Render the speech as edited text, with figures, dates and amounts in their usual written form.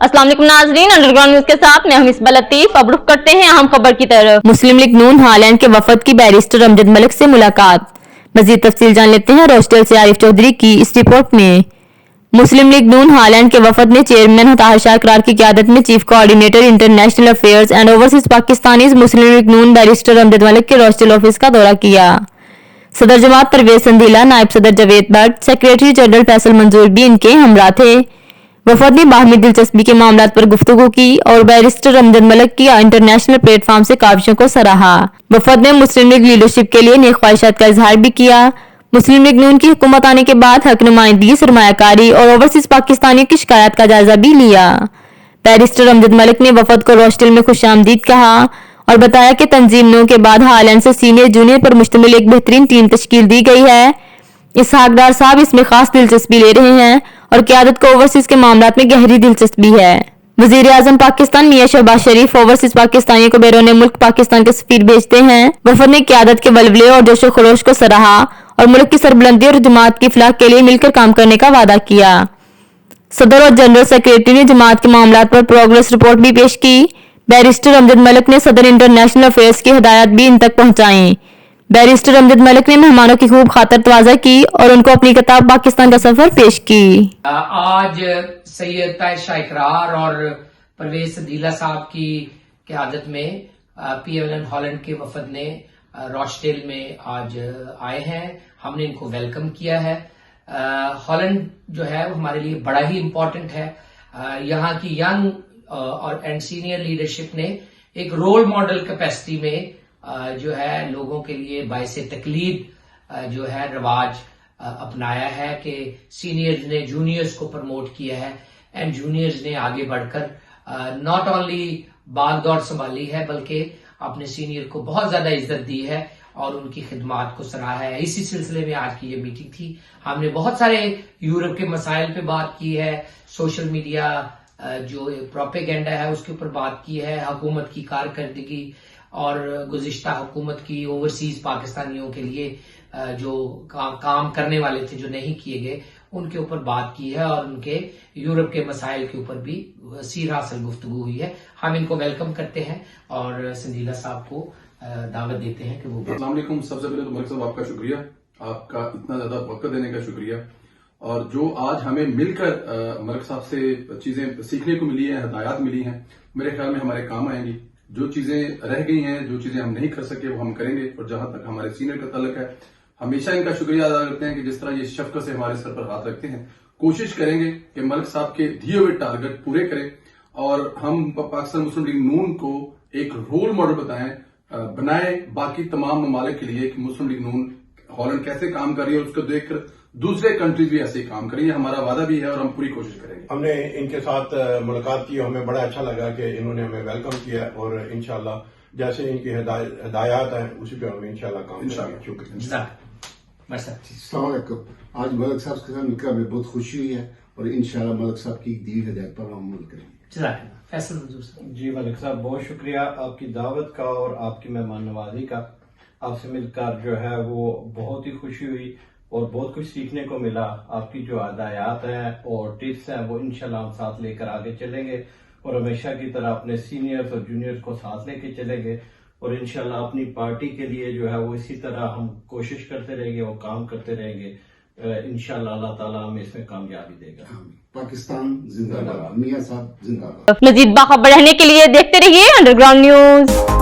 अस्सलाम वालेकुम नाज़रीन, अंडरग्राउंड न्यूज के साथ मैं हमीसबा लतीफ। अब रुख करते हैं अहम खबर की तरफ। मुस्लिम लीग नून हालैंड के वफद की बैरिस्टर अमजद मलिक से मुलाकात। मजीद तफसील जान लेते हैं रोस्टेल से आरिफ चौधरी की इस रिपोर्ट में। मुस्लिम लीग नून हालैंड के वफद ने चेयरमैन ताहिर शाह इकरार की क़यादत में chief coordinator international affairs and overseas Pakistanis Muslim league Noon barrister Amjad Malik के रोस्टेल ऑफिस का दौरा किया। सदर जमात परवेज संदीला, नायब सदर जावेद भट्ट, सेक्रेटरी जनरल फैसल मंजूर भी इनके हमरा थे। वफद ने बाहमी दिलचस्पी के मामलात पर गुफ्तगू की और बैरिस्टर अमजद मलिक की इंटरनेशनल प्लेटफॉर्म से काविशों को सराहा। वफद ने मुस्लिम लीग लीडरशिप के लिए नेक ख्वाहिशात का इजहार भी किया। मुस्लिम लीग नून की हुकूमत आने के बाद हक नुमाइंदगी, सरमायाकारी और ओवरसीज पाकिस्तानियों की शिकायत का जायजा भी लिया। बैरिस्टर अमजद मलिक ने वफद को रोस्टेल में खुशामदीद कहा और बताया कि तंजीम 9 के बाद हालैंड से सीनियर जूनियर पर मुश्तमिल एक बेहतरीन टीम तश्कील दी गई है। इसहाक डार साहब इसमें खास दिलचस्पी ले रहे हैं और क़यादत को ओवरसीज के मामलात में गहरी दिलचस्पी है। वजीर आजम पाकिस्तान मियां शहबाज शरीफ ओवरसीज पाकिस्तानियों को बैरून मुल्क पाकिस्तान के सफीर भेजते हैं। वफद ने क़यादत के वल्वले और जोशो खरोश को सराहा और मुल्क की सरबुलंदी और जमात की फलाह के लिए मिलकर काम करने का वादा किया। सदर और जनरल सेक्रेटरी ने जमात के मामलात पर प्रोग्रेस रिपोर्ट भी पेश की। बैरिस्टर अमजद मलिक ने सदर इंटरनेशनल अफेयर्स की हिदायत भी इन तक पहुंचाई। बैरिस्टर अमजद मलिक ने मेहमानों की खूब खातर तवाज़ा की और उनको अपनी किताब पाकिस्तान का सफर पेश की। आज सैयद ताहिर शाह इकरार और परवेज संदीला साहब की क़यादत में PLN हॉलैंड के वफद ने रोस्टेल में आज आए हैं। हमने इनको वेलकम किया है। हॉलैंड जो है वो हमारे लिए बड़ा ही इम्पोर्टेंट है। यहाँ की यंग और एंड सीनियर लीडरशिप ने एक रोल मॉडल कैपेसिटी में जो है लोगों के लिए बाइसे तकलीद जो है रवाज अपनाया है कि सीनियर्स ने जूनियर्स को प्रमोट किया है एंड जूनियर्स ने आगे बढ़कर नॉट ओनली बाग दौड़ संभाली है बल्कि अपने सीनियर को बहुत ज्यादा इज्जत दी है और उनकी खिदमात को सराहा है। इसी सिलसिले में आज की ये मीटिंग थी। हमने बहुत सारे यूरोप के मसाइल पे बात की है, सोशल मीडिया जो प्रोपेगेंडा है उसके ऊपर बात की है, हुकूमत की कारकर्दगी और गुज़िश्ता हुकूमत की ओवरसीज पाकिस्तानियों के लिए जो काम करने वाले थे जो नहीं किए गए उनके ऊपर बात की है और उनके यूरोप के मसाइल के ऊपर भी सीरासल गुफ्तगू हुई है। हम इनको वेलकम करते हैं और संदीला साहब को दावत देते हैं कि वो। अस्सलाम वालेकुम। सबसे पहले तो मलिक साहब आपका शुक्रिया, आपका इतना ज्यादा वक्त देने का शुक्रिया। और जो आज हमें मिलकर मलिक साहब से चीजें सीखने को मिली है, हिदायत मिली हैं, मेरे ख्याल में हमारे काम आएंगी। जो चीजें रह गई हैं, जो चीजें हम नहीं कर सके वो हम करेंगे। और जहां तक हमारे सीनियर का तल्लक है, हमेशा इनका शुक्रिया अदा करते हैं कि जिस तरह ये शफ़क़त से हमारे सर पर हाथ रखते हैं। कोशिश करेंगे कि मलिक साहब के दिए हुए टारगेट पूरे करें और हम पाकिस्तान मुस्लिम लीग नून को एक रोल मॉडल बनाए बाकी तमाम ममालिक के लिए कि मुस्लिम लीग नून हॉलैंड कैसे काम कर रही है और उसको देखकर दूसरे कंट्रीज भी ऐसे ही काम करें। हमारा वादा भी है और हम पूरी कोशिश करेंगे। हमने इनके साथ मुलाकात की, हमें बड़ा अच्छा लगा कि इन्होंने हमें वेलकम किया और इंशाल्लाह जैसे इनकी हिदायत है उसी पर हम इंशाल्लाह काम करेंगे। शुक्रिया। अस्सलाम वालेकुम। आज मलिक साहब के साथ मिलकर हमें बहुत खुशी हुई है और इंशाल्लाह मलिक साहब की दी हिदायत पर हम अमल करेंगे। जी मलिक साहब, बहुत शुक्रिया आपकी दावत का और आपकी मेहमान नवाजी का। आपसे मिलकर जो है वो बहुत ही खुशी हुई और बहुत कुछ सीखने को मिला। आपकी जो हिदायत हैं और टिप्स हैं वो इंशाल्लाह हम साथ लेकर आगे चलेंगे और हमेशा की तरह अपने सीनियर्स और जूनियर्स को साथ लेके चलेंगे और इंशाल्लाह अपनी पार्टी के लिए जो है वो इसी तरह हम कोशिश करते रहेंगे और काम करते रहेंगे। इंशाल्लाह अल्लाह ताला हमें इसमें कामयाबी देगा। पाकिस्तान जिंदाबाद। मियां साहब जिंदाबाद। मजीद बाखबर रहने के लिए देखते रहिए अंडरग्राउंड न्यूज।